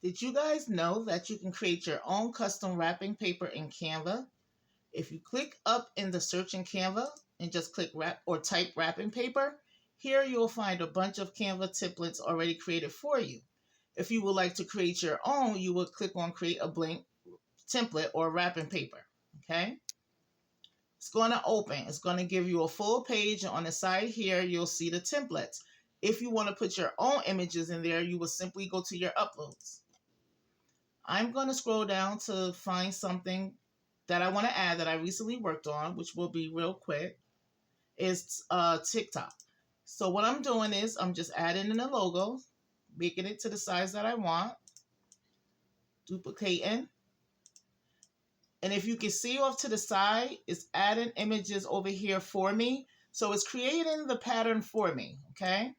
Did you guys know that you can create your own custom wrapping paper in Canva? If you click up in the search in Canva and just click wrap or type wrapping paper, here you'll find a bunch of Canva templates already created for you. If you would like to create your own, you would click on create a blank template or wrapping paper. Okay? It's going to open. It's going to give you a full page. On the side here, you'll see the templates. If you want to put your own images in there, you will simply go to your uploads. I'm going to scroll down to find something that I want to add that I recently worked on, which will be real quick, is TikTok. So what I'm doing is I'm just adding in a logo, making it to the size that I want, duplicating. And if you can see off to the side, it's adding images over here for me. So it's creating the pattern for me, okay?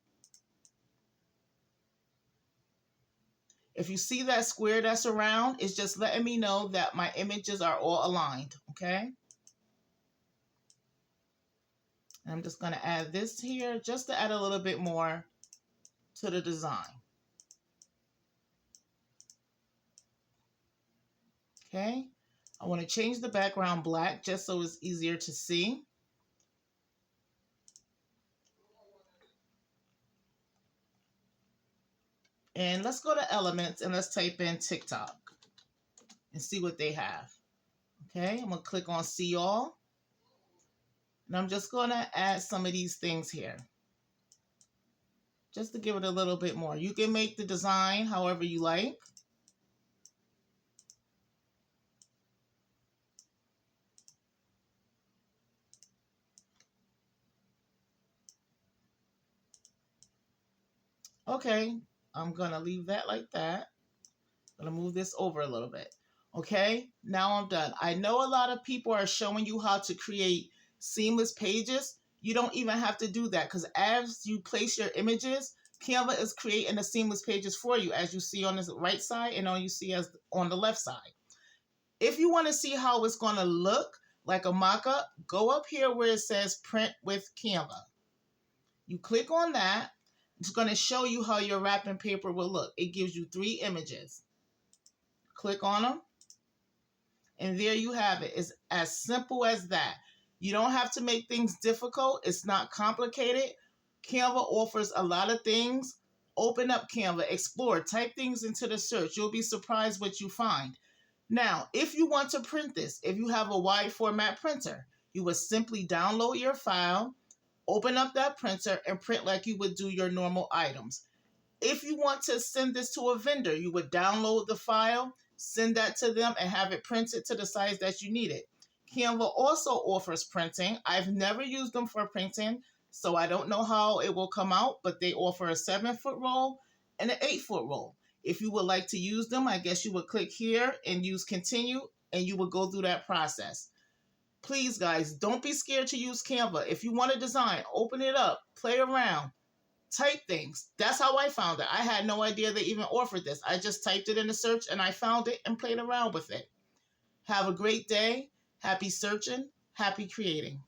If you see that square that's around, it's just letting me know that my images are all aligned, okay? And I'm just going to add this here just to add a little bit more to the design. Okay, I want to change the background black just so it's easier to see. And let's go to Elements and let's type in TikTok and see what they have. Okay, I'm going to click on See All. And I'm just going to add some of these things here, just to give it a little bit more. You can make the design however you like. Okay, I'm going to leave that like that. I'm going to move this over a little bit. Okay, now I'm done. I know a lot of people are showing you how to create seamless pages. You don't even have to do that because as you place your images, Canva is creating the seamless pages for you, as you see on the right side and you see as on the left side. If you want to see how it's going to look like a mock-up, go up here where it says Print with Canva. You click on that. It's going to show you how your wrapping paper will look. It gives you 3 images. Click on them. And there you have it. It's as simple as that. You don't have to make things difficult. It's not complicated. Canva offers a lot of things. Open up Canva, explore, type things into the search. You'll be surprised what you find. Now, if you want to print this, if you have a wide format printer, you would simply download your file, open up that printer, and print like you would do your normal items. If you want to send this to a vendor, you would download the file, send that to them, and have it printed to the size that you need it. Canva also offers printing. I've never used them for printing, so I don't know how it will come out, but they offer a 7-foot roll and an 8-foot roll. If you would like to use them, I guess you would click here and use continue, and you would go through that process. Please, guys, don't be scared to use Canva. If you want a design, open it up, play around, type things. That's how I found it. I had no idea they even offered this. I just typed it in the search and I found it and played around with it. Have a great day. Happy searching. Happy creating.